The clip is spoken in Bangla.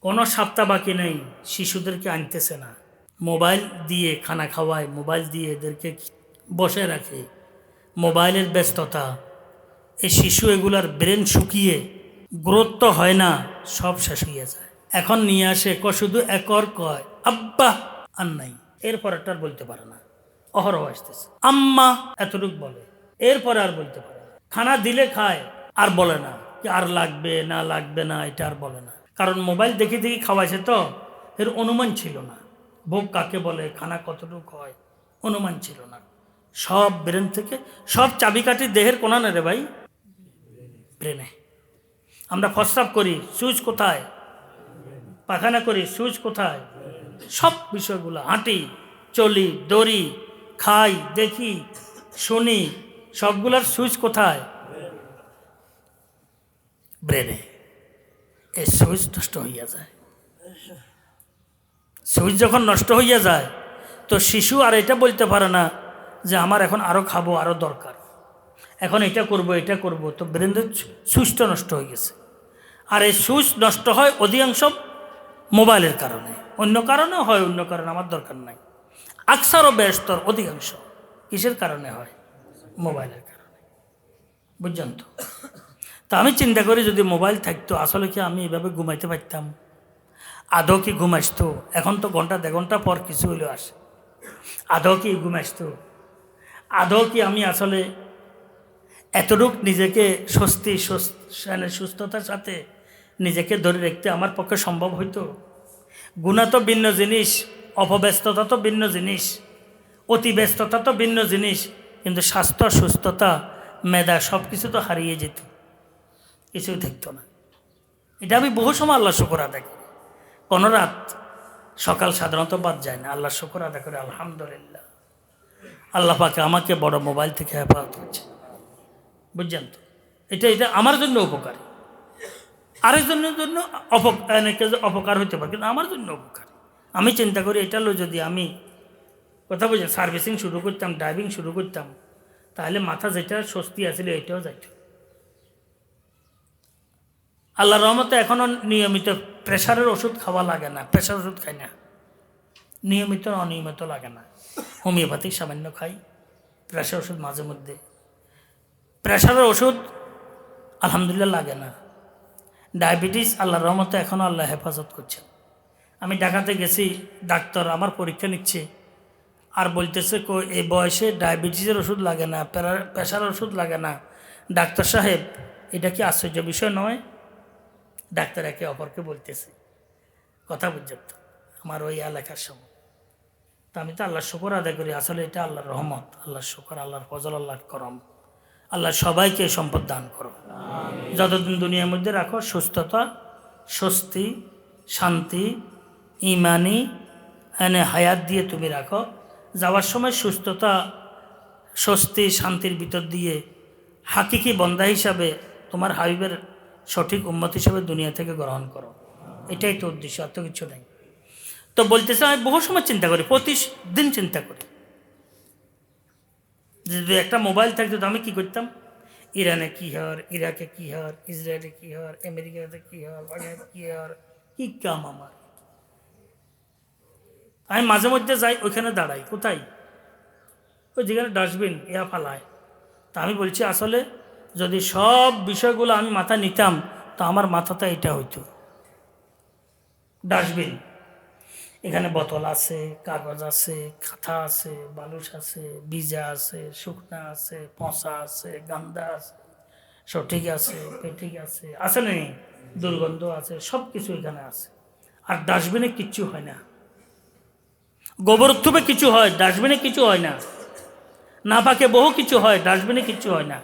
কোনো সপ্তাহ বাকি নেই শিশুদেরকে আনতেছে না, মোবাইল দিয়ে খানা খাওয়ায়, মোবাইল দিয়ে এদেরকে বসে রাখে, মোবাইলের ব্যস্ততা, এই শিশু এগুলার ব্রেন শুকিয়ে গ্রোথ তো হয় না, সব শেষ হয়ে যায়। এখন নিয়ে আসে শুধু একর কয় আব্বা, আর নাই, এরপর একটা আর বলতে পারে না, অহরহ আসতেছে আম্মা এতটুক বলে, এরপরে আর বলতে পারে না। খানা দিলে খায়, আর বলে না কি আর লাগবে না লাগবে না, এটা আর বলে না, কারণ মোবাইল দেখে দেখে খাওয়াইছে তো, এর অনুমান ছিল না ভোগ কাকে বলে, খানা কতটুকু হয়, অনুমান ছিল না। সব ব্রেন থেকে, সব চাবিকাঠি দেহের কোনা না রে ভাই, ব্রেনে। আমরা প্রস্রাব করি, সুইচ কোথায়? পায়খানা করি, সুইচ কোথায়? সব বিষয়গুলো, হাঁটি, চলি, দৌড়ি, খাই, দেখি, শুনি, সবগুলোর সুইচ কোথায়? ব্রেনে। এই সুইচ নষ্ট হইয়া যায়। সুইচ যখন নষ্ট হইয়া যায়, তো শিশু আর এটা বলতে পারে না যে আমার এখন আরও খাবো, আরও দরকার, এখন এটা করব এটা করব, তো ব্রেনের সুইচটা নষ্ট হয়ে গেছে। আর এই সুইচ নষ্ট হয় অধিকাংশ মোবাইলের কারণে, অন্য কারণেও হয়, অন্য কারণে আমার দরকার নাই। আকসার ও ব্যস্তর অধিকাংশ কিসের কারণে হয়? মোবাইলের কারণে। বুঝছেন তো? তা আমি চিন্তা করি যদি মোবাইল থাকতো আসলে কি আমি এভাবে ঘুমাইতে পারতাম? আদৌ কি ঘুম আসতো? এখন তো ঘন্টা দেড় ঘন্টা পর কিছু হইলেও আসে। আদৌ কি ঘুম আসতো? আদৌ কি আমি আসলে এতটুক নিজেকে সুস্থতার সাথে নিজেকে ধরে রাখতে আমার পক্ষে সম্ভব হইতো? গুণা তো ভিন্ন জিনিস, অপব্যস্ততা তো ভিন্ন জিনিস, অতি ব্যস্ততা তো ভিন্ন জিনিস, কিন্তু স্বাস্থ্য, সুস্থতা, মেধা সব কিছু তো হারিয়ে যেত, কিছুই থাকতো না। এটা আমি বহু সময় আল্লাহ শুকর আদায় করি। কোনো রাত সকাল সাধারণত বাদ যায় না, আল্লাহ শুকর আদায় করে আলহামদুলিল্লাহ আল্লাহ পাকে আমাকে বড় মোবাইল থেকে হেফাজত করছে। বুঝছেন তো? এটা আমার জন্য উপকারী, আরেকজনের জন্য অপকার হইতে পারে, কিন্তু আমার জন্য উপকার। আমি চিন্তা করি এটা হলো যদি আমি কথা বলছেন সার্ভিসিং শুরু করতাম, ড্রাইভিং শুরু করতাম, তাহলে মাথা যেটা স্বস্তি আছিল এটাও যাইত। আল্লাহর রহমতে এখনও নিয়মিত প্রেশারের ওষুধ খাওয়া লাগে না, প্রেশার ওষুধ খাই না, নিয়মিত অনিয়মিত লাগে না, হোমিওপ্যাথিক সামান্য খাই, প্রেশার ওষুধ মাঝে মধ্যে, প্রেশারের ওষুধ আলহামদুলিল্লাহ লাগে না। ডায়াবেটিস আল্লাহর রহমতে এখনও আল্লাহ হেফাজত করছেন। আমি ঢাকাতে গেছি, ডাক্তার আমার পরীক্ষা নিচ্ছে আর বলতেছে এই বয়সে ডায়াবেটিসের ওষুধ লাগে না, প্রেশারের ওষুধ লাগে না। ডাক্তার সাহেব এটা কি আশ্চর্য বিষয় নয়? ডাক্তার একে অপরকে বলতেছে, কথা বুঝছেন তো? আমার ওই এলাকার সময় তা আমি তো আল্লাহর শুকর আদায় করি, আসলে এটা আল্লাহর রহমত, আল্লাহর শুকর, আল্লাহর ফজল, আল্লাহর করম। আল্লাহ সবাইকে সম্পদ দান করো, যতদিন দুনিয়ার মধ্যে রাখো, সুস্থতা, স্বস্তি, শান্তি, ইমানি হায়াত দিয়ে তুমি রাখো। যাওয়ার সময় সুস্থতা, স্বস্তি, শান্তির ভিতর দিয়ে হাকিকি বন্দা হিসাবে তোমার হাবিবের সঠিক উম্মত হিসাবে দুনিয়া থেকে গ্রহণ করো, এটাই তো উদ্দেশ্য, এত কিছু নেই। তো বলতেছে আমি বহু সময় চিন্তা করি, প্রতিদিন চিন্তা করি, যদি একটা মোবাইল থাকতো তো আমি কী করতাম, ইরানে কী হওয়ার, ইরাকে কী হওয়ার, ইসরায়েলে কী হওয়ার, আমেরিকাতে কী হওয়ার, বাংলাদেশে কী হওয়ার, কী কাম আমার। আমি মাঝে মধ্যে যাই, ওইখানে দাঁড়াই, কোথায়? ওই যেখানে ডাস্টবিন ইয়া ফালায়। তা আমি বলছি আসলে যদি সব বিষয়গুলো আমি মাথা নিতাম তো আমার মাথাটা এটা হইতো, ডাস্টবিন, এখানে বোতল আছে, কাগজ আছে, খাতা আছে, বালুস আছে, ভিজা আছে, শুকনা আছে, পচা আছে, গান্দা আছে, সঠিক আছে, পেটিক আছে, আছে নেই, দুর্গন্ধ আছে, সব কিছু এখানে আছে। আর ডাস্টবিনে কিচ্ছু হয় না, গোবর উত্থুপে কিছু হয়, ডাস্টবিনে কিছু হয় না, না পাকে বহু কিছু হয়, ডাস্টবিনে কিচ্ছু হয় না।